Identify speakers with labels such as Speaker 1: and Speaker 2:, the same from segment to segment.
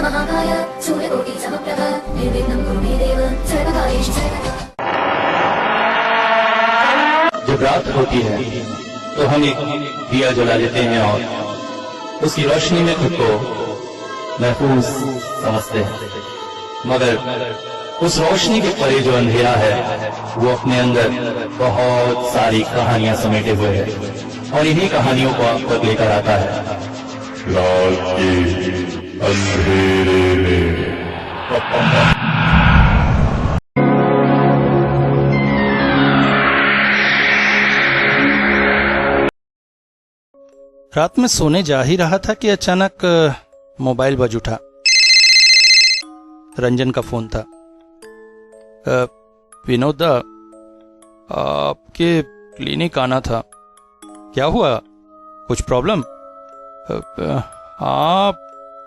Speaker 1: महाकाय सूर्यकोटि समप्रभ निर्विघ्नं कुरु मे देव सर्वकार्येषु सर्वदा।
Speaker 2: जब रात होती है तो हम एक दिया जला लेते हैं और उसकी रोशनी में खुद को महफूज समझते हैं, मगर उस रोशनी के परे जो अंधेरा है वो अपने अंदर बहुत सारी कहानियां समेटे हुए है और इन्हीं कहानियों को आप तक लेकर आता है रात के अंधेरे में।
Speaker 3: रात में सोने जा ही रहा था कि अचानक मोबाइल बज उठा। रंजन का फोन था। विनोद दा, आपके क्लिनिक आना था। क्या हुआ, कुछ प्रॉब्लम? हाँ,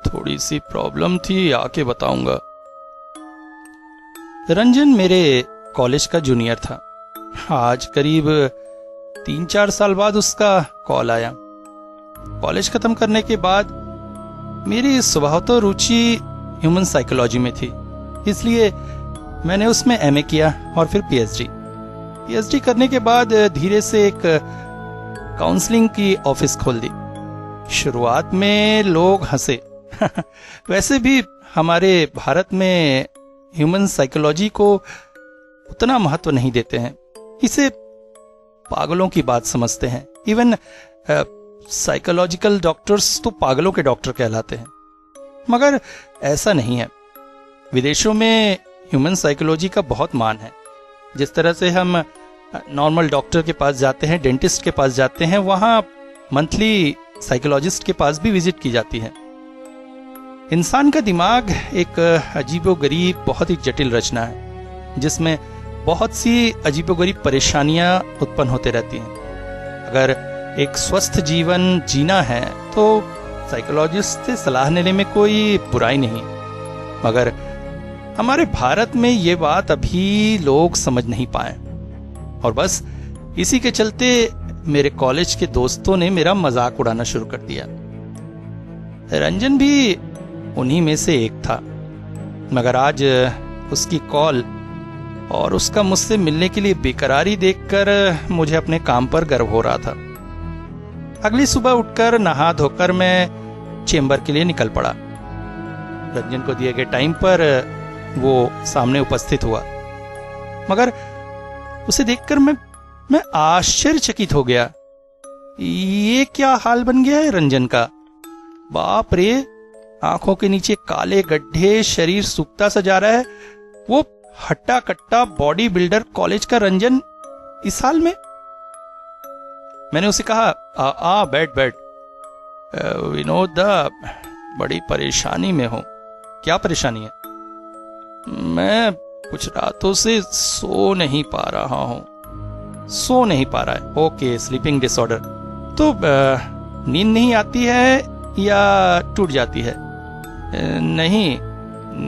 Speaker 3: थोड़ी सी प्रॉब्लम थी, आके बताऊंगा। रंजन मेरे कॉलेज का जूनियर था। आज करीब 3-4 साल बाद उसका कॉल आया। कॉलेज खत्म करने के बाद मेरी स्वभावतः रुचि ह्यूमन साइकोलॉजी में थी, इसलिए मैंने उसमें एमए किया और फिर पीएचडी करने के बाद धीरे से एक काउंसलिंग की ऑफिस खोल दी। शुरुआत में लोग हंसे वैसे भी हमारे भारत में ह्यूमन साइकोलॉजी को उतना महत्व नहीं देते हैं, इसे पागलों की बात समझते हैं। इवन साइकोलॉजिकल डॉक्टर्स तो पागलों के डॉक्टर कहलाते हैं, मगर ऐसा नहीं है। विदेशों में ह्यूमन साइकोलॉजी का बहुत मान है। जिस तरह से हम नॉर्मल डॉक्टर के पास जाते हैं, डेंटिस्ट के पास जाते हैं, वहां मंथली साइकोलॉजिस्ट के पास भी विजिट की जाती है। इंसान का दिमाग एक अजीबोगरीब, बहुत ही जटिल रचना है, जिसमें बहुत सी अजीबोगरीब परेशानियां उत्पन्न होते रहती हैं। अगर एक स्वस्थ जीवन जीना है तो साइकोलॉजिस्ट से सलाह लेने में कोई बुराई नहीं, मगर हमारे भारत में ये बात अभी लोग समझ नहीं पाए और बस इसी के चलते मेरे कॉलेज के दोस्तों ने मेरा मजाक उड़ाना शुरू कर दिया। रंजन भी उन्हीं में से एक था, मगर आज उसकी कॉल और उसका मुझसे मिलने के लिए बेकरारी देखकर मुझे अपने काम पर गर्व हो रहा था। अगली सुबह उठकर नहा धोकर मैं चेंबर के लिए निकल पड़ा। रंजन को दिए गए टाइम पर वो सामने उपस्थित हुआ, मगर उसे देखकर मैं आश्चर्यचकित हो गया। ये क्या हाल बन गया है रंजन का? बाप रे, आंखों के नीचे काले गड्ढे, शरीर सूखता सा जा रहा है। वो हट्टा कट्टा बॉडी बिल्डर कॉलेज का रंजन इस हाल में। मैंने उसे कहा, बैठ। विनोद दा, बड़ी परेशानी में हूं। क्या परेशानी है? मैं कुछ रातों से सो नहीं पा रहा हूं। सो नहीं पा रहा है? Okay, sleeping disorder. तो नींद नहीं आती है या टूट जाती है? नहीं,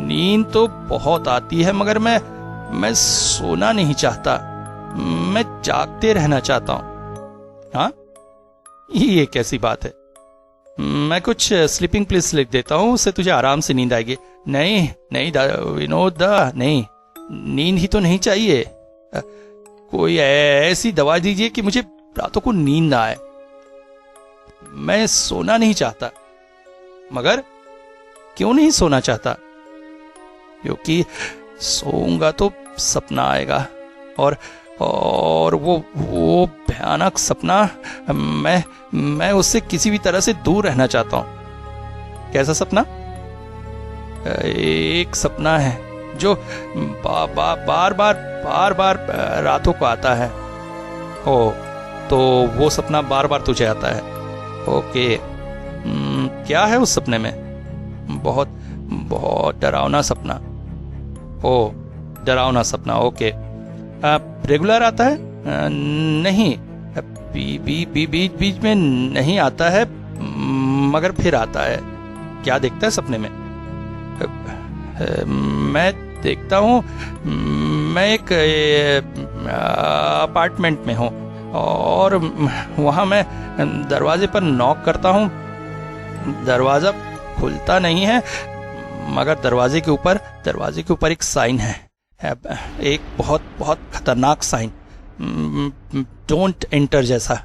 Speaker 3: नींद तो बहुत आती है, मगर मैं सोना नहीं चाहता। मैं जागते रहना चाहता हूं। हाँ, ये कैसी बात है? मैं कुछ स्लीपिंग पिल्स लिख देता हूं, उससे तुझे आराम से नींद आएगी। नहीं विनोद दा, नहीं, नींद ही तो नहीं चाहिए। कोई ऐसी दवा दीजिए कि मुझे रातों को नींद ना आए। मैं सोना नहीं चाहता। मगर क्यों नहीं सोना चाहता? क्योंकि सोऊंगा तो सपना आएगा, और वो भयानक सपना, मैं उससे किसी भी तरह से दूर रहना चाहता हूं। कैसा सपना? एक सपना है जो बार बार रातों को आता है। ओ, तो वो सपना बार बार तुझे आता है? ओके। क्या है उस सपने में? बहुत डरावना सपना। ओ, डरावना सपना, ओके। रेगुलर आता है? नहीं, बीच में नहीं आता है, मगर फिर आता है। क्या देखता है सपने में? मैं देखता हूँ, मैं एक अपार्टमेंट में हूँ और वहाँ मैं दरवाजे पर नॉक करता हूँ। दरवाजा खुलता नहीं है, मगर दरवाजे के ऊपर एक साइन है, एक बहुत बहुत खतरनाक साइन, डोंट एंटर जैसा।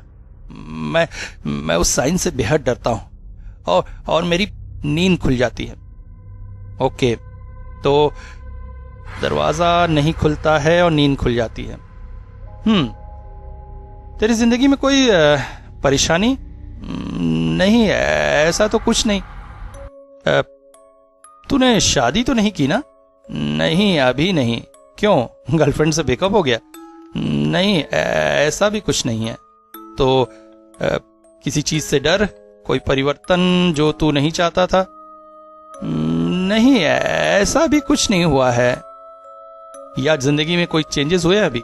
Speaker 3: मैं उस साइन से बेहद डरता हूं और मेरी नींद खुल जाती है। ओके, तो दरवाजा नहीं खुलता है और नींद खुल जाती है। तेरी जिंदगी में कोई परेशानी? नहीं, ऐसा तो कुछ नहीं। तूने शादी तो नहीं की ना? नहीं, अभी नहीं। क्यों, गर्लफ्रेंड से ब्रेकअप हो गया? नहीं, ऐसा भी कुछ नहीं है। तो किसी चीज से डर, कोई परिवर्तन जो तू नहीं चाहता था? नहीं, ऐसा भी कुछ नहीं हुआ है। या जिंदगी में कोई चेंजेस हुए अभी?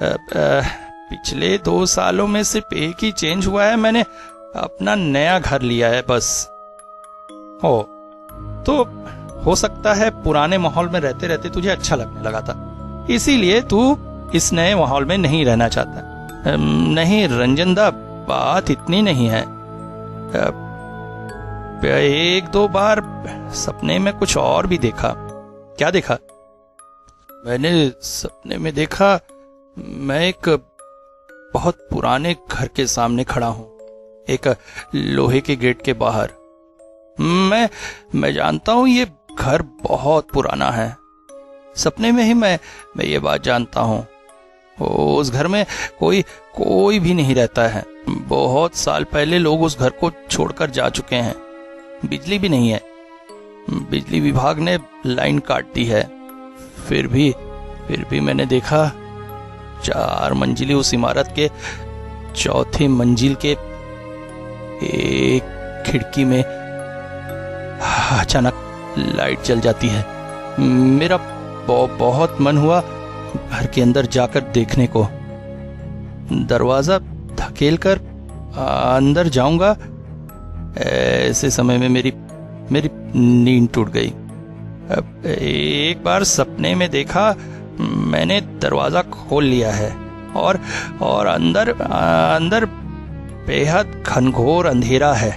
Speaker 3: पिछले 2 सालों में सिर्फ एक ही चेंज हुआ है, मैंने अपना नया घर लिया है बस। तो हो सकता है पुराने माहौल में रहते रहते तुझे अच्छा लगने लगा था, इसीलिए तू इस नए माहौल में नहीं रहना चाहता। नहीं रंजन दा, बात इतनी नहीं है। 1-2 बार सपने में कुछ और भी देखा। क्या देखा? मैंने सपने में देखा मैं एक बहुत पुराने घर के सामने खड़ा हूं, एक लोहे के गेट के बाहर। मैं जानता हूं ये घर बहुत पुराना है। सपने में ही मैं ये बात जानता हूं। उस घर में कोई भी नहीं रहता है। बहुत साल पहले लोग उस घर को छोड़कर जा चुके हैं। बिजली भी नहीं है, बिजली विभाग ने लाइन काट दी है। फिर भी मैंने देखा 4 मंजिली उस इमारत के 4थी मंजिल के एक खिड़की में अचानक लाइट जल जाती है। मेरा बहुत मन हुआ घर के अंदर जाकर देखने को। दरवाजा धकेलकर अंदर जाऊंगा, ऐसे समय में मेरी नींद टूट गई। एक बार सपने में देखा मैंने दरवाजा खोल लिया है और अंदर बेहद घनघोर अंधेरा है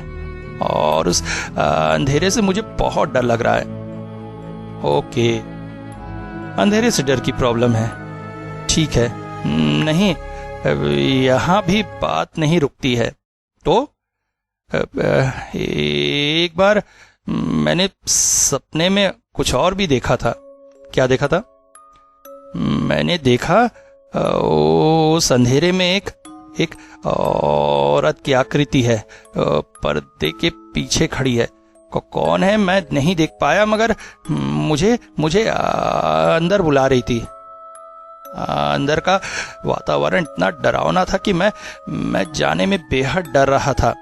Speaker 3: और उस अंधेरे से मुझे बहुत डर लग रहा है। ओके, अंधेरे से डर की प्रॉब्लम है, ठीक है। नहीं, यहां भी बात नहीं रुकती है। तो एक बार मैंने सपने में कुछ और भी देखा था। क्या देखा था? मैंने देखा उस अंधेरे में एक औरत की आकृति है, पर्दे के पीछे खड़ी है। कौन है मैं नहीं देख पाया, मगर मुझे अंदर बुला रही थी। अंदर का वातावरण इतना डरावना था कि मैं जाने में बेहद डर रहा था।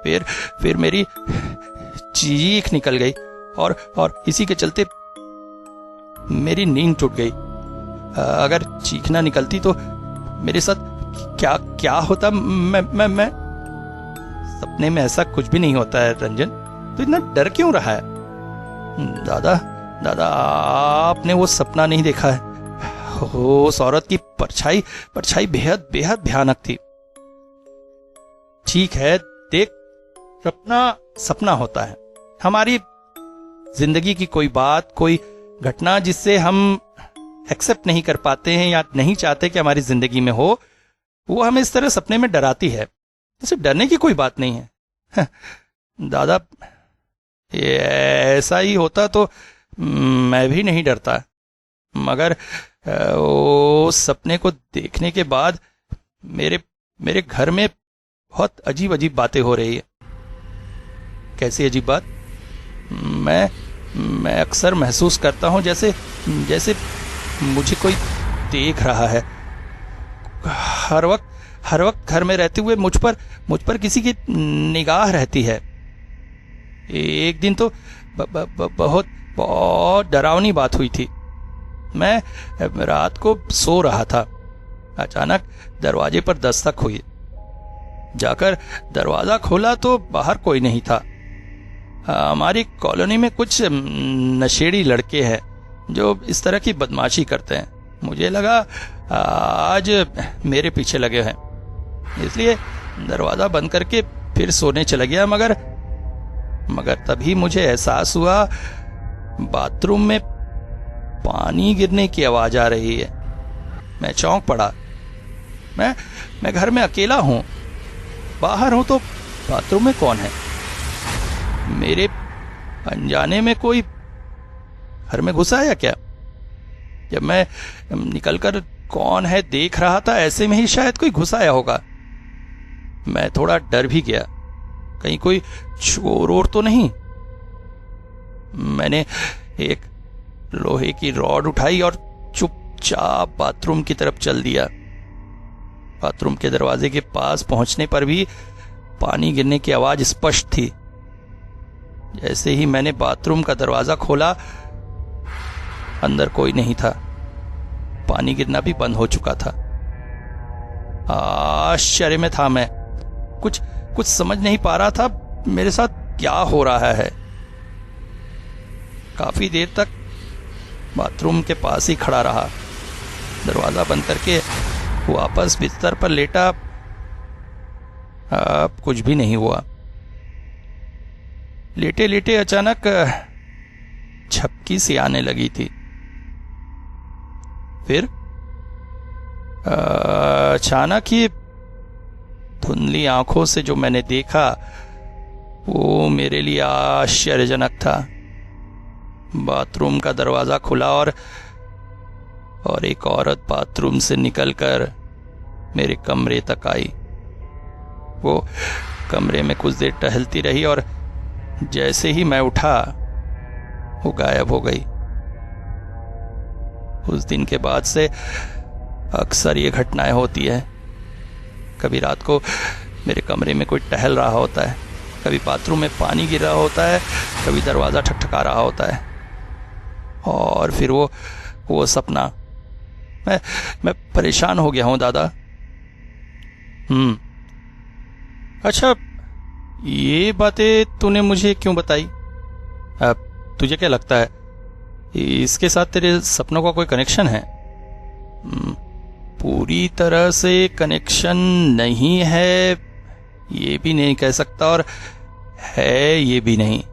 Speaker 3: फिर मेरी चीख निकल गई और इसी के चलते मेरी नींद टूट गई। अगर चीखना निकलती तो मेरे साथ क्या होता? मैं सपने में ऐसा कुछ भी नहीं होता है रंजन, तो इतना डर क्यों रहा है? दादा आपने वो सपना नहीं देखा है। उस औरत की परछाई बेहद भयानक थी। ठीक है, देख, सपना होता है। हमारी जिंदगी की कोई बात, कोई घटना जिससे हम एक्सेप्ट नहीं कर पाते हैं या नहीं चाहते कि हमारी जिंदगी में हो, वो हमें इस तरह सपने में डराती है। इसे डरने की कोई बात नहीं है। दादा, ऐसा ही होता तो मैं भी नहीं डरता, मगर वो सपने को देखने के बाद मेरे घर में बहुत अजीब बातें हो रही है। कैसी अजीब बात? मैं अक्सर महसूस करता हूं जैसे मुझे कोई देख रहा है। हर वक्त घर में रहते हुए मुझ पर किसी की निगाह रहती है। एक दिन तो बहुत डरावनी बात हुई थी। मैं रात को सो रहा था, अचानक दरवाजे पर दस्तक हुई। जाकर दरवाजा खोला तो बाहर कोई नहीं था। हमारी कॉलोनी में कुछ नशेड़ी लड़के हैं जो इस तरह की बदमाशी करते हैं। मुझे लगा आज मेरे पीछे लगे हैं, इसलिए दरवाजा बंद करके फिर सोने चला गया। मगर तभी मुझे एहसास हुआ बाथरूम में पानी गिरने की आवाज आ रही है। मैं चौंक पड़ा। मैं घर में अकेला हूं, बाहर हूं तो बाथरूम में कौन है? मेरे अनजाने में कोई घर में घुसा या क्या? जब मैं निकलकर कौन है देख रहा था, ऐसे में ही शायद कोई घुस आया होगा। मैं थोड़ा डर भी गया, कहीं कोई चोर ओर तो नहीं। मैंने एक लोहे की रॉड उठाई और चुपचाप बाथरूम की तरफ चल दिया। बाथरूम के दरवाजे के पास पहुंचने पर भी पानी गिरने की आवाज स्पष्ट थी। जैसे ही मैंने बाथरूम का दरवाजा खोला, अंदर कोई नहीं था। पानी गिरना भी बंद हो चुका था। आश्चर्य में था मैं। कुछ समझ नहीं पा रहा था मेरे साथ क्या हो रहा है। काफी देर तक बाथरूम के पास ही खड़ा रहा। दरवाजा बंद करके वापस बिस्तर पर लेटा। अब कुछ भी नहीं हुआ। लेटे लेटे अचानक झपकी सी आने लगी थी। फिर अचानक ही धुंधली आंखों से जो मैंने देखा वो मेरे लिए आश्चर्यजनक था। बाथरूम का दरवाजा खुला और एक औरत बाथरूम से निकलकर मेरे कमरे तक आई। वो कमरे में कुछ देर टहलती रही और जैसे ही मैं उठा वो गायब हो गई। उस दिन के बाद से अक्सर ये घटनाएं होती है। कभी रात को मेरे कमरे में कोई टहल रहा होता है, कभी बाथरूम में पानी गिर रहा होता है, कभी दरवाजा ठकठका रहा होता है, और फिर वो सपना। मैं परेशान हो गया हूं दादा। अच्छा, ये बातें तूने मुझे क्यों बताई? अब तुझे क्या लगता है इसके साथ तेरे सपनों का कोई कनेक्शन है? पूरी तरह से कनेक्शन नहीं है ये भी नहीं कह सकता, और है ये भी नहीं।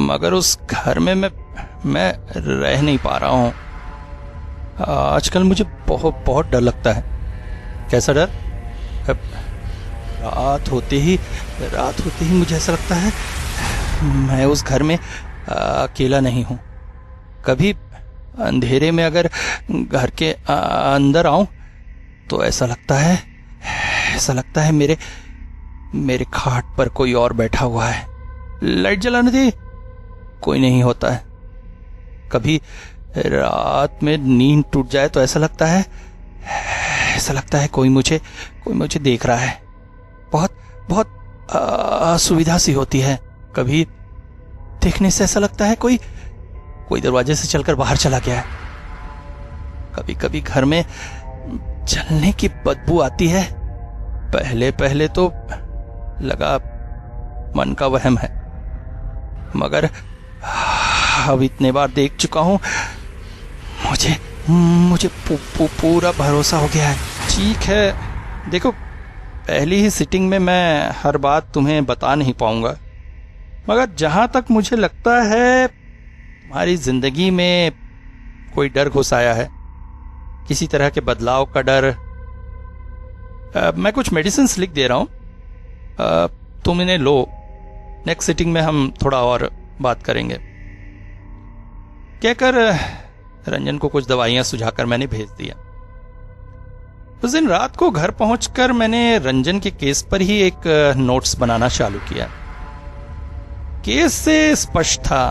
Speaker 3: मगर उस घर में मैं रह नहीं पा रहा हूं। आजकल मुझे बहुत डर लगता है। कैसा डर? रात होते ही मुझे ऐसा लगता है मैं उस घर में अकेला नहीं हूं। कभी अंधेरे में अगर घर के अंदर आऊं तो ऐसा लगता है मेरे खाट पर कोई और बैठा हुआ है। लाइट जलाने दे, कोई नहीं होता है। कभी रात में नींद टूट जाए तो ऐसा लगता है कोई मुझे देख रहा है। बहुत असुविधा सी होती है। कभी देखने से ऐसा लगता है कोई दरवाजे से चलकर बाहर चला गया है। कभी कभी घर में जलने की बदबू आती है। पहले तो लगा मन का वहम है, मगर अब इतने बार देख चुका हूं, मुझे पूरा भरोसा हो गया है। ठीक है, देखो, पहली ही सिटिंग में मैं हर बात तुम्हें बता नहीं पाऊंगा, मगर जहां तक मुझे लगता है तुम्हारी जिंदगी में कोई डर घुस आया है, किसी तरह के बदलाव का डर। मैं कुछ मेडिसिन्स लिख दे रहा हूं, तुम इन्हें लो। नेक्स्ट सिटिंग में हम थोड़ा और बात करेंगे। कहकर रंजन को कुछ दवाइयां सुझाकर मैंने भेज दिया। उस दिन रात को घर पहुंचकर मैंने रंजन के केस पर ही एक नोट्स बनाना चालू किया। केस से स्पष्ट था,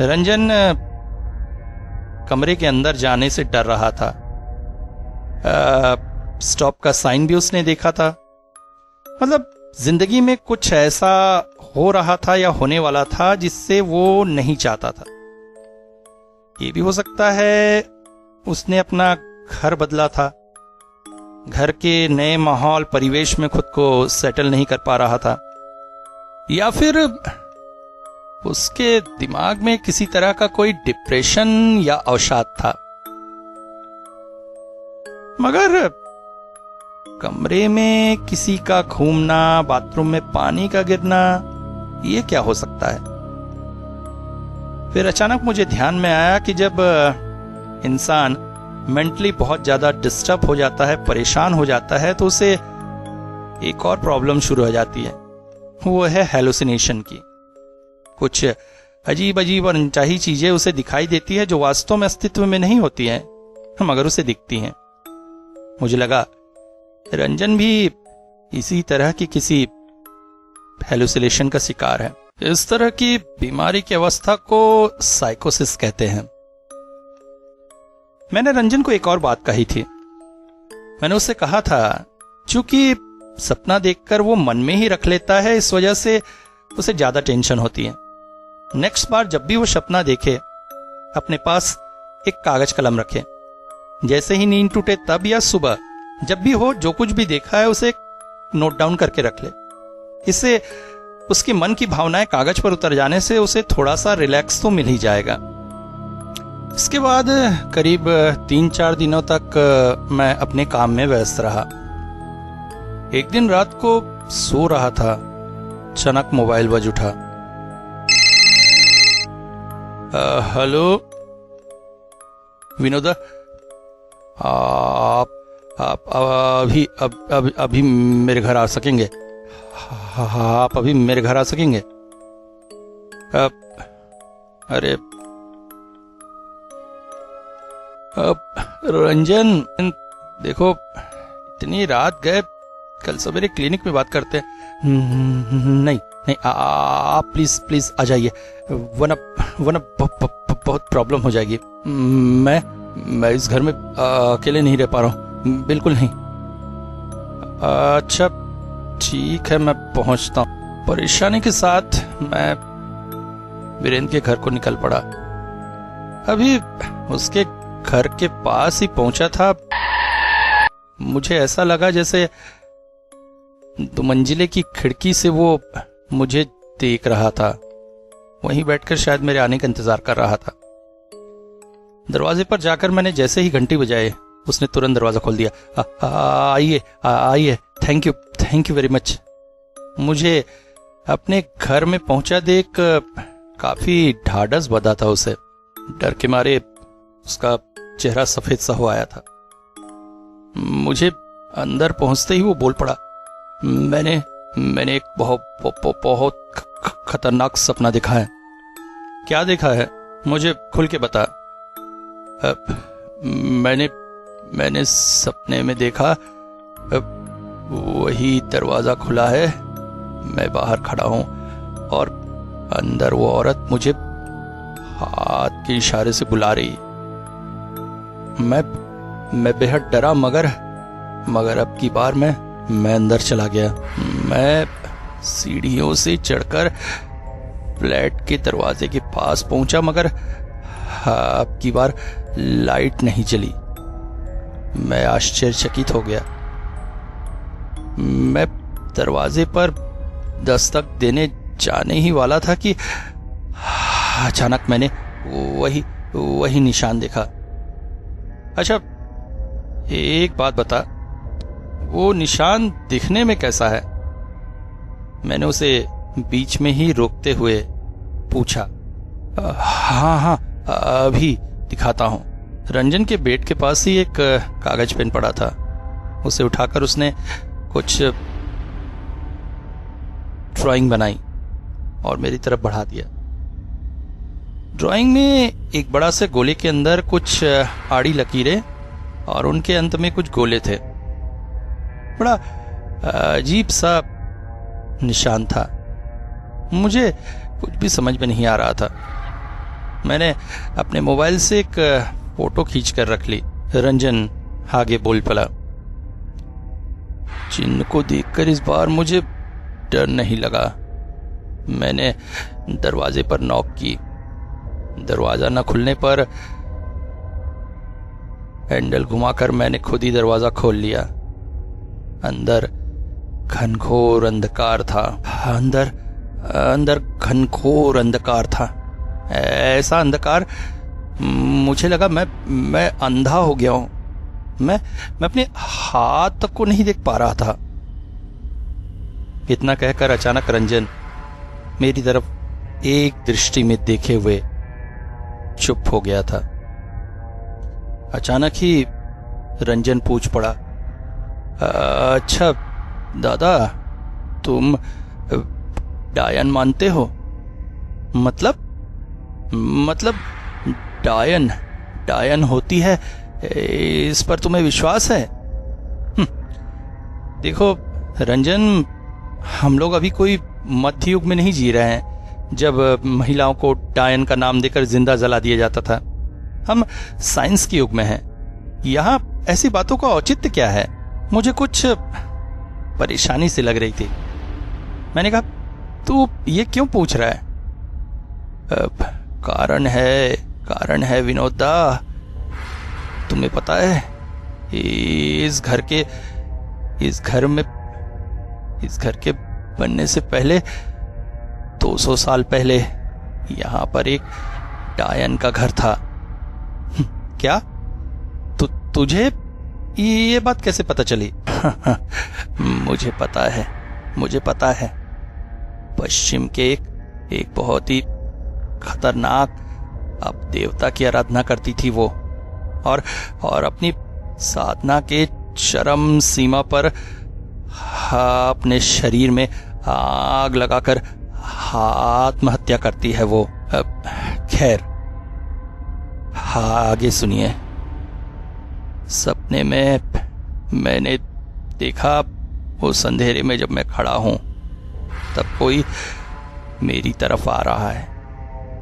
Speaker 3: रंजन कमरे के अंदर जाने से डर रहा था। स्टॉप का साइन भी उसने देखा था। मतलब जिंदगी में कुछ ऐसा हो रहा था या होने वाला था जिससे वो नहीं चाहता था। ये भी हो सकता है उसने अपना घर बदला था, घर के नए माहौल परिवेश में खुद को सेटल नहीं कर पा रहा था, या फिर उसके दिमाग में किसी तरह का कोई डिप्रेशन या अवसाद था। मगर कमरे में किसी का घूमना, बाथरूम में पानी का गिरना, ये क्या हो सकता है? फिर अचानक मुझे ध्यान में आया कि जब इंसान मेंटली बहुत ज्यादा डिस्टर्ब हो जाता है, परेशान हो जाता है, तो उसे एक और प्रॉब्लम शुरू हो जाती है। वो है हेलुसिनेशन की। कुछ अजीब अजीब और अनचाही चीजें उसे दिखाई देती है जो वास्तव में अस्तित्व में नहीं होती हैं, मगर उसे दिखती हैं। मुझे लगा रंजन भी इसी तरह की किसी हेलुसिनेशन का शिकार है। इस तरह की बीमारी की अवस्था को साइकोसिस कहते हैं। मैंने रंजन को एक और बात कही थी। मैंने उससे कहा था, चूंकि सपना देखकर वो मन में ही रख लेता है, इस वजह से उसे ज्यादा टेंशन होती है। नेक्स्ट बार जब भी वो सपना देखे, अपने पास एक कागज कलम रखे। जैसे ही नींद टूटे तब या सुबह, जब भी हो, जो कुछ भी देखा है उसे नोट डाउन करके रख ले। इससे उसके मन की भावनाएं कागज पर उतर जाने से उसे थोड़ा सा रिलैक्स तो मिल ही जाएगा। इसके बाद करीब 3-4 दिनों तक मैं अपने काम में व्यस्त रहा। एक दिन रात को सो रहा था, अचानक मोबाइल बज उठा। हेलो विनोद, आप अभी मेरे घर आ सकेंगे? आप अभी मेरे घर आ सकेंगे? अरे रंजन, देखो इतनी रात गए, कल सवेरे क्लिनिक में बात करते हैं। नहीं नहीं, आप प्लीज आ जाइए, वरना बहुत प्रॉब्लम हो जाएगी। मैं इस घर में अकेले नहीं रह पा रहा हूँ, बिल्कुल नहीं। अच्छा ठीक है, मैं पहुंचता हूँ। परेशानी के साथ मैं वीरेंद्र के घर को निकल पड़ा। अभी उसके घर के पास ही पहुंचा था, मुझे ऐसा लगा जैसे 2 मंजिले की खिड़की से वो मुझे देख रहा था। वहीं बैठकर शायद मेरे आने का इंतजार कर रहा था। दरवाजे पर जाकर मैंने जैसे ही घंटी बजाए, उसने तुरंत दरवाजा खोल दिया। आइए आइए, थैंक यू वेरी मच। मुझे अपने घर में पहुंचा देख काफी ढाढ़स बंधा था उसे। डर के मारे उसका चेहरा सफेद सा हो आया था। मुझे अंदर पहुंचते ही वो बोल पड़ा, मैंने एक बहुत खतरनाक सपना देखा है। क्या देखा है? मुझे खुल के बता। मैंने सपने में देखा, वही दरवाजा खुला है, मैं बाहर खड़ा हूं और अंदर वो औरत मुझे हाथ के इशारे से बुला रही। मैं बेहद डरा, मगर अब की बार मैं अंदर चला गया। मैं सीढ़ियों से चढ़कर फ्लैट के दरवाजे के पास पहुंचा, मगर अब की बार लाइट नहीं जली। मैं आश्चर्यचकित हो गया। मैं दरवाजे पर दस्तक देने जाने ही वाला था कि अचानक मैंने वही निशान देखा। अच्छा एक बात बता, वो निशान दिखने में कैसा है? मैंने उसे बीच में ही रोकते हुए पूछा। हाँ अभी दिखाता हूं। रंजन के बेड के पास ही एक कागज पेन पड़ा था। उसे उठाकर उसने कुछ ड्राइंग बनाई और मेरी तरफ बढ़ा दिया। ड्राइंग में एक बड़ा से गोले के अंदर कुछ आड़ी लकीरें और उनके अंत में कुछ गोले थे। बड़ा अजीब सा निशान था। मुझे कुछ भी समझ में नहीं आ रहा था। मैंने अपने मोबाइल से एक फोटो खींच कर रख ली। रंजन आगे बोल पड़ा। चिन्ह को देखकर इस बार मुझे डर नहीं लगा। मैंने दरवाजे पर नॉक की। दरवाजा न खुलने पर हैंडल घुमाकर मैंने खुद ही दरवाजा खोल लिया। अंदर घनघोर अंधकार था। अंदर घनघोर अंधकार था। ऐसा अंधकार मुझे लगा मैं अंधा हो गया हूं। मैं अपने हाथ तक को नहीं देख पा रहा था। इतना कहकर अचानक रंजन मेरी तरफ एक दृष्टि में देखे हुए चुप हो गया था। अचानक ही रंजन पूछ पड़ा, अच्छा दादा, तुम डायन मानते हो? मतलब डायन होती है, इस पर तुम्हें विश्वास है? देखो रंजन, हम लोग अभी कोई मध्य युग में नहीं जी रहे हैं जब महिलाओं को डायन का नाम देकर जिंदा जला दिया जाता था। हम साइंस के युग में हैं। यहाँ ऐसी बातों का औचित्य क्या है? मुझे कुछ परेशानी सी लग रही थी। मैंने कहा, तू ये क्यों पूछ रहा है? कारण है विनोद दा, तुम्हें पता है इस घर के बनने से पहले 200 साल पहले यहाँ पर एक डायन का घर था। क्या? तुझे ये बात कैसे पता चली? मुझे पता है। पश्चिम के एक बहुत ही खतरनाक अब देवता की आराधना करती थी वो, और अपनी साधना के चरम सीमा पर अपने शरीर में आग लगाकर आत्महत्या करती है वो। खैर, आगे सुनिए। सपने में मैंने देखा, उस अंधेरे में जब मैं खड़ा हूं तब कोई मेरी तरफ आ रहा है।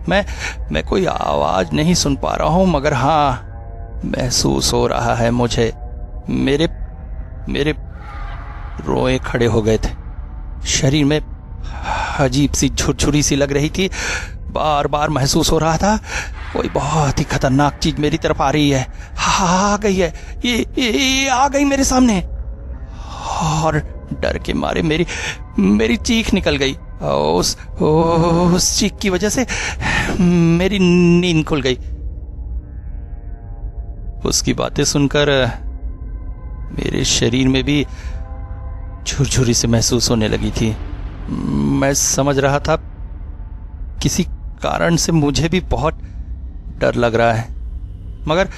Speaker 3: मैं कोई आवाज नहीं सुन पा रहा हूं, मगर हाँ, महसूस हो रहा है मुझे। मेरे रोए खड़े हो गए थे। शरीर में अजीब सी झुरझुरी सी लग रही थी। बार बार महसूस हो रहा था कोई बहुत ही खतरनाक चीज मेरी तरफ आ रही है। आ गई है, ये आ गई मेरे सामने, और डर के मारे मेरी चीख निकल गई। उस चीख की वजह से मेरी नींद खुल गई। उसकी बातें सुनकर मेरे शरीर में भी झुरझुरी से महसूस होने लगी थी। मैं समझ रहा था किसी कारण से मुझे भी बहुत डर लग रहा है, मगर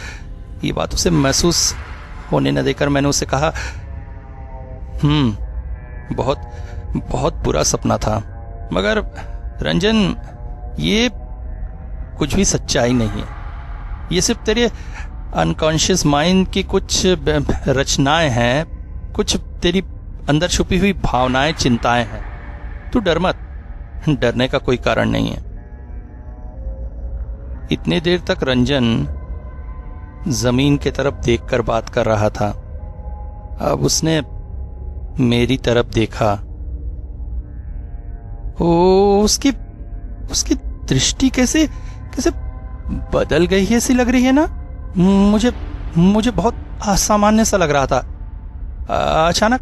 Speaker 3: ये बात उसे महसूस होने न देकर मैंने उसे कहा, बहुत बुरा सपना था, मगर रंजन, ये कुछ भी सच्चाई नहीं है। ये सिर्फ तेरे अनकॉन्शियस माइंड की कुछ रचनाएं हैं, कुछ तेरी अंदर छुपी हुई भावनाएं, चिंताएं हैं। तू डर मत, डरने का कोई कारण नहीं है। इतने देर तक रंजन जमीन की तरफ देखकर बात कर रहा था। अब उसने मेरी तरफ देखा। उसकी दृष्टि कैसे बदल गई है ऐसी लग रही है ना। मुझे बहुत असामान्य सा लग रहा था। अचानक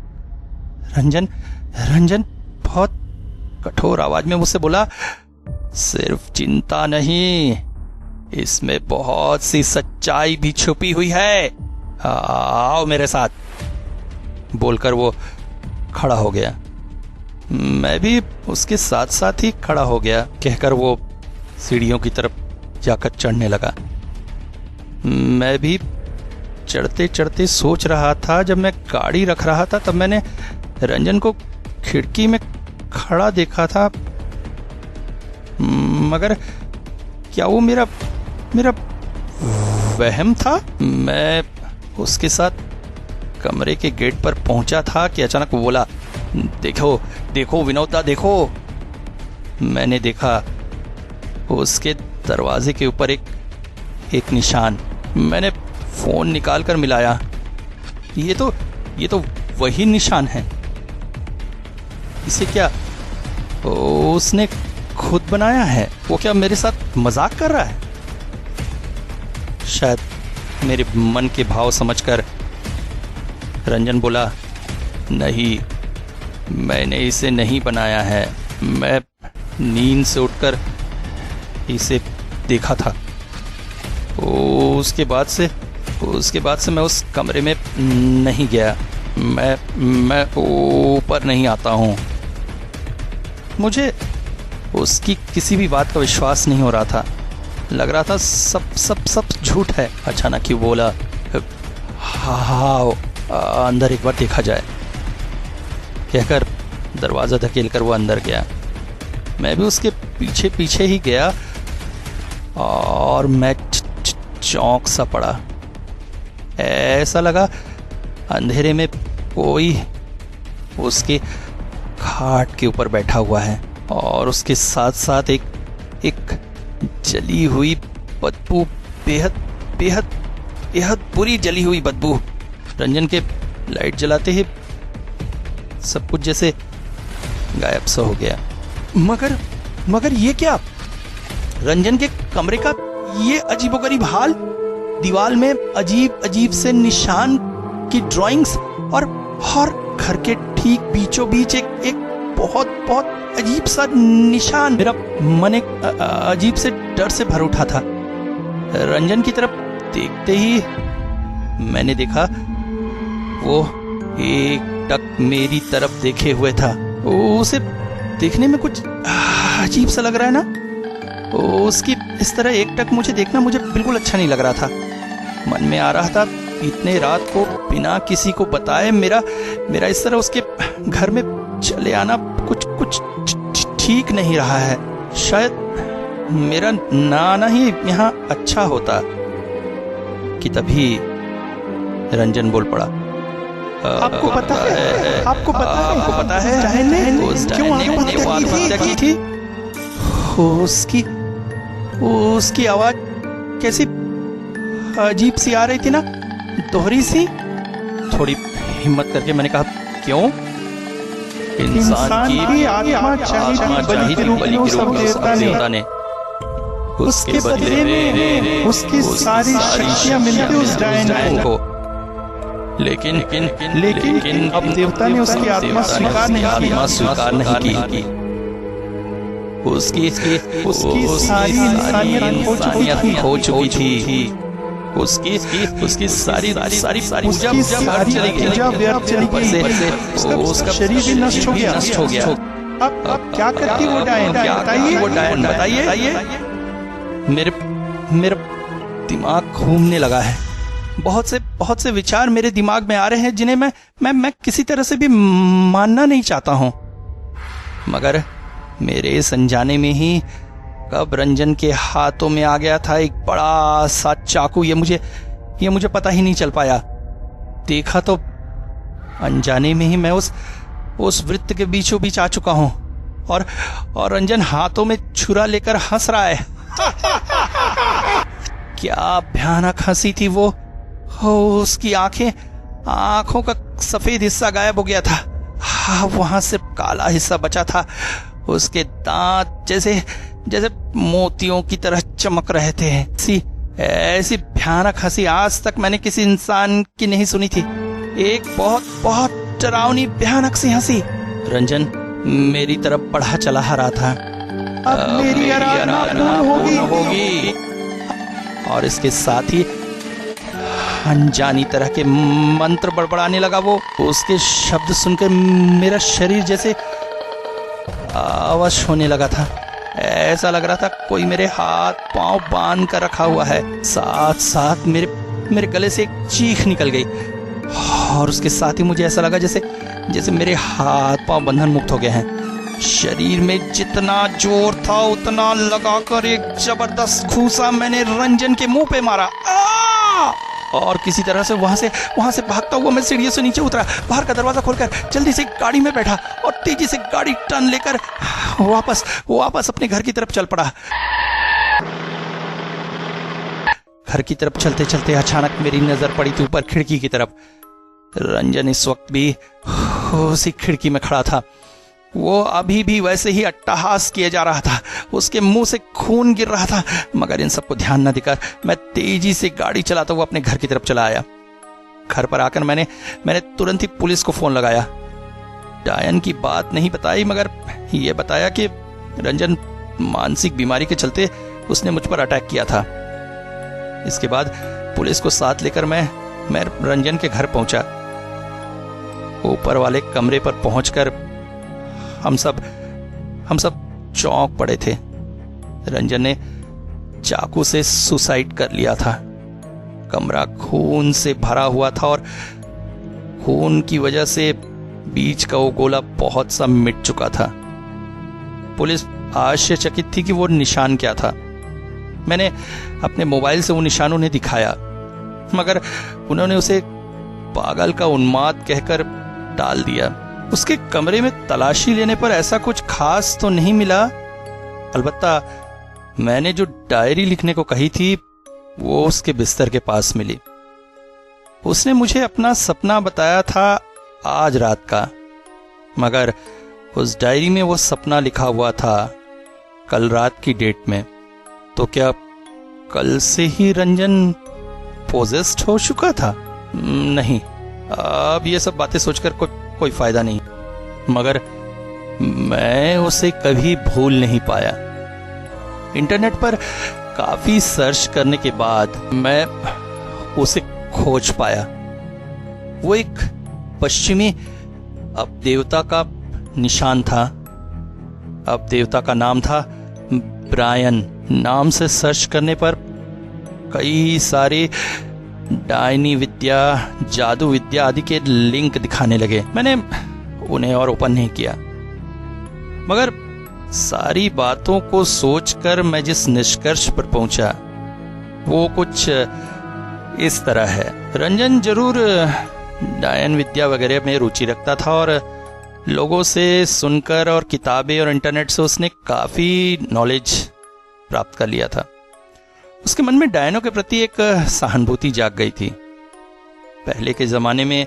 Speaker 3: रंजन बहुत कठोर आवाज में मुझसे बोला, सिर्फ चिंता नहीं, इसमें बहुत सी सच्चाई भी छुपी हुई है। आओ मेरे साथ। बोलकर वो खड़ा हो गया। मैं भी उसके साथ साथ ही खड़ा हो गया। कहकर वो सीढ़ियों की तरफ जाकर चढ़ने लगा। मैं भी चढ़ते चढ़ते सोच रहा था। जब मैं गाड़ी रख रहा था तब मैंने रंजन को खिड़की में खड़ा देखा था, मगर क्या वो मेरा वहम था? मैं उसके साथ कमरे के गेट पर पहुंचा था कि अचानक वो बोला, देखो विनोदा, देखो। मैंने देखा उसके दरवाजे के ऊपर एक निशान। मैंने फोन निकालकर मिलाया। ये तो वही निशान है। इसे क्या उसने खुद बनाया है? वो क्या मेरे साथ मजाक कर रहा है? शायद मेरे मन के भाव समझकर रंजन बोला, नहीं, मैंने इसे नहीं बनाया है। मैं नींद से उठकर इसे देखा था। उसके बाद से उसके बाद से मैं उस कमरे में नहीं गया। मैं ऊपर नहीं आता हूँ। मुझे उसकी किसी भी बात का विश्वास नहीं हो रहा था। लग रहा था सब झूठ है। अचानक ही बोला, हाँ अंदर एक बार देखा जाए। कहकर दरवाज़ा धकेलकर वो अंदर गया। मैं भी उसके पीछे पीछे ही गया और मैं चौंक सा पड़ा। ऐसा लगा अंधेरे में कोई उसके खाट के ऊपर बैठा हुआ है और उसके साथ साथ एक जली हुई बदबू, बेहद बेहद बेहद बुरी जली हुई बदबू। रंजन के लाइट जलाते ही सब कुछ जैसे गायब सा हो गया। मगर ये क्या? रंजन के कमरे का ये अजीबोगरीब हाल, दीवार में अजीब अजीब से निशान की ड्राइंग्स और घर के ठीक बीचों बीच एक बहुत बहुत अजीब सा निशान। मेरा मन एक अजीब से डर से भर उठा था। रंजन की तरफ देखते ही मैंने देखा वो एकटक मेरी तरफ देखे हुए था। उसे देखने में कुछ अजीब सा लग रहा है ना। उसकी इस तरह एकटक मुझे देखना मुझे बिल्कुल अच्छा नहीं लग रहा था। मन में आ रहा था इतने रात को बिना किसी को बताए मेरा इस तरह उसके घर में चले आना कुछ ठीक नहीं रहा है। शायद मेरा ना आना ही यहाँ अच्छा होता। कि तभी रंजन बोल पड़ा,
Speaker 4: आपको पता है
Speaker 3: आपको पता है उस डायने ने वो आत्महत्या की थी। उसकी आवाज कैसी अजीब सी आ रही थी ना, दोहरी सी। थोड़ी हिम्मत करके मैंने कहा, क्यों? इंसान की आत्मा चाहिए थी बलि के रूप में देवता ने। उसके बदले में उसकी सारी शक्तियां मिलती उस डायन को। लेकिन अब देवता ने उसकी आत्मा स्वीकार नहीं की। उसकी सारी इंसानियत खो चुकी थी। उसकी सारी पूजा व्यर्थ चली गई। उसका शरीर भी नष्ट हो गया। अब क्या करती वो डायन? बताइए। मेरा दिमाग घूमने लगा है। बहुत से विचार मेरे दिमाग में आ रहे हैं जिन्हें मैं किसी तरह से भी मानना नहीं चाहता हूं। मगर मेरे इस अनजाने में ही कब रंजन के हाथों में आ गया था एक बड़ा सा चाकू। ये मुझे पता ही नहीं चल पाया। देखा तो अनजाने में ही मैं उस वृत्त के बीचों बीच आ चुका हूं और रंजन हाथों में छुरा लेकर हंस रहा है। क्या भयानक हंसी थी वो। उसकी आंखों का सफेद हिस्सा गायब हो गया था। वहां सिर्फ काला हिस्सा बचा था। उसके दांत जैसे मोतियों की तरह चमक रहे थे। ऐसी भयानक हंसी आज तक मैंने किसी इंसान की नहीं सुनी थी। एक बहुत डरावनी भयानक सी हंसी। रंजन मेरी तरफ बढ़ा चला आ रहा था। अब मेरी आराधना होगी। और इसके साथ ही अनजानी तरह के मंत्र बड़बड़ाने लगा वो। उसके शब्द सुनकर मेरा शरीर जैसे अवश होने लगा था। ऐसा लग रहा था कोई मेरे हाथ पांव बांध कर रखा हुआ है। साथ मेरे गले से एक चीख निकल गई और उसके साथ ही मुझे ऐसा लगा जैसे मेरे हाथ पांव बंधन मुक्त हो गए हैं। शरीर में जितना जोर था उतना लगाकर एक जबरदस्त घूसा मैंने रंजन के मुंह पे मारा। और किसी तरह से वहां से भागता हुआ मैं सीढ़ियों से नीचे उतरा। बाहर का दरवाजा खोलकर जल्दी से गाड़ी में बैठा और तेजी से गाड़ी टर्न लेकर वापस अपने घर की तरफ चल पड़ा। घर की तरफ चलते चलते अचानक मेरी नजर पड़ी थी ऊपर खिड़की की तरफ। रंजन इस वक्त भी उसी खिड़की में खड़ा था। वो अभी भी वैसे ही अट्टहास किए जा रहा था। उसके मुंह से खून गिर रहा था। मगर इन सबको ध्यान न देकर मैं तेजी से गाड़ी चलाता हुआ अपने घर की तरफ चला आया। घर पर आकर मैंने तुरंत ही पुलिस को फोन लगाया। डायन की बात नहीं बताई, मगर यह बताया कि रंजन मानसिक बीमारी के चलते उसने मुझ पर अटैक किया था। इसके बाद पुलिस को साथ लेकर मैं रंजन के घर पहुंचा। ऊपर वाले कमरे पर पहुंचकर हम सब चौंक पड़े थे। रंजन ने चाकू से सुसाइड कर लिया था। कमरा खून से भरा हुआ था और खून की वजह से बीच का वो गोला बहुत सा मिट चुका था। पुलिस आश्चर्यचकित थी कि वो निशान क्या था। मैंने अपने मोबाइल से वो निशान उन्हें दिखाया, मगर उन्होंने उसे पागल का उन्माद कहकर टाल दिया। उसके कमरे में तलाशी लेने पर ऐसा कुछ खास तो नहीं मिला। अलबत्ता मैंने जो डायरी लिखने को कही थी वो उसके बिस्तर के पास मिली। उसने मुझे अपना सपना बताया था आज रात का, मगर उस डायरी में वो सपना लिखा हुआ था कल रात की डेट में। तो क्या कल से ही रंजन पोजेस्ड हो चुका था? नहीं, अब ये सब बातें सोचकर कोई फायदा नहीं। मगर मैं उसे कभी भूल नहीं पाया। इंटरनेट पर काफी सर्च करने के बाद मैं उसे खोज पाया। वो एक पश्चिमी अपदेवता का निशान था। अपदेवता का नाम था ब्रायन। नाम से सर्च करने पर कई सारे डायनी विद्या, जादू विद्या आदि के लिंक दिखाने लगे। मैंने उन्हें और ओपन नहीं किया, मगर सारी बातों को सोचकर मैं जिस निष्कर्ष पर पहुंचा वो कुछ इस तरह है। रंजन जरूर डायन विद्या वगैरह में रुचि रखता था और लोगों से सुनकर और किताबें और इंटरनेट से उसने काफी नॉलेज प्राप्त कर लिया था। उसके मन में डायनों के प्रति एक सहानुभूति जाग गई थी। पहले के जमाने में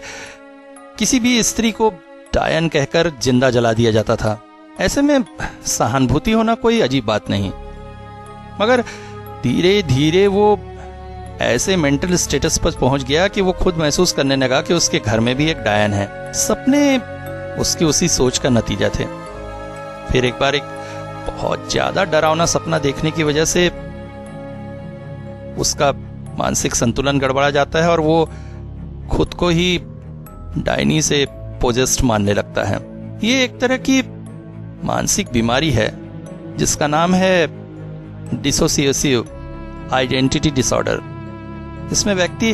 Speaker 3: किसी भी स्त्री को डायन कहकर जिंदा जला दिया जाता था। ऐसे में सहानुभूति होना कोई अजीब बात नहीं, मगर धीरे धीरे वो ऐसे मेंटल स्टेटस पर पहुंच गया कि वो खुद महसूस करने लगा कि उसके घर में भी एक डायन है। सपने उसकी उसी सोच का नतीजा थे। फिर एक बार एक बहुत ज्यादा डरावना सपना देखने की वजह से उसका मानसिक संतुलन गड़बड़ा जाता है और वो खुद को ही डायनी से पोजेस्ड मानने लगता है। ये एक तरह की मानसिक बीमारी है जिसका नाम है डिसोसिएटिव आइडेंटिटी डिसऑर्डर। इसमें व्यक्ति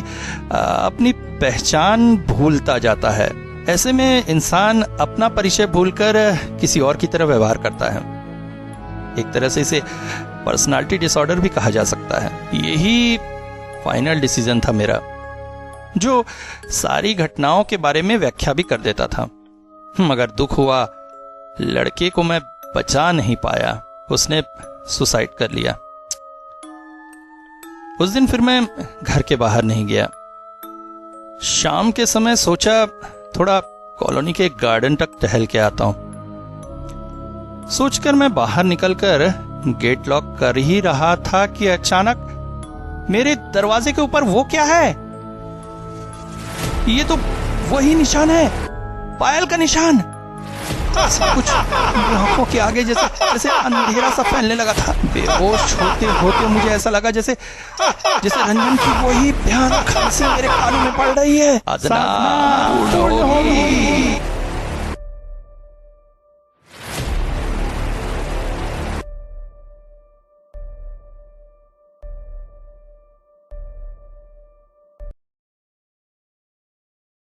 Speaker 3: अपनी पहचान भूलता जाता है। ऐसे में इंसान अपना परिचय भूलकर किसी और की तरह व्यवहार करता है। एक तरह से इसे पर्सनालिटी डिसऑर्डर भी कहा जा सकता है। यही फाइनल डिसीजन था मेरा, जो सारी घटनाओं के बारे में व्याख्या भी कर देता था। मगर दुख हुआ, लड़के को मैं बचा नहीं पाया। उसने सुसाइड कर लिया। उस दिन फिर मैं घर के बाहर नहीं गया। शाम के समय सोचा थोड़ा कॉलोनी के गार्डन तक टहल के आता हूं। सोचकर मैं बाहर निकलकर गेट लॉक कर ही रहा था कि अचानक मेरे दरवाजे के ऊपर वो क्या है? ये तो वही निशान है, पायल का निशान। कुछ आंखों के आगे जैसे अंधेरा सा फैलने लगा था। बेहोश होते होते मुझे ऐसा लगा जैसे रंजन की वही भयानक खांसी मेरे कानों में पड़ रही है। अदना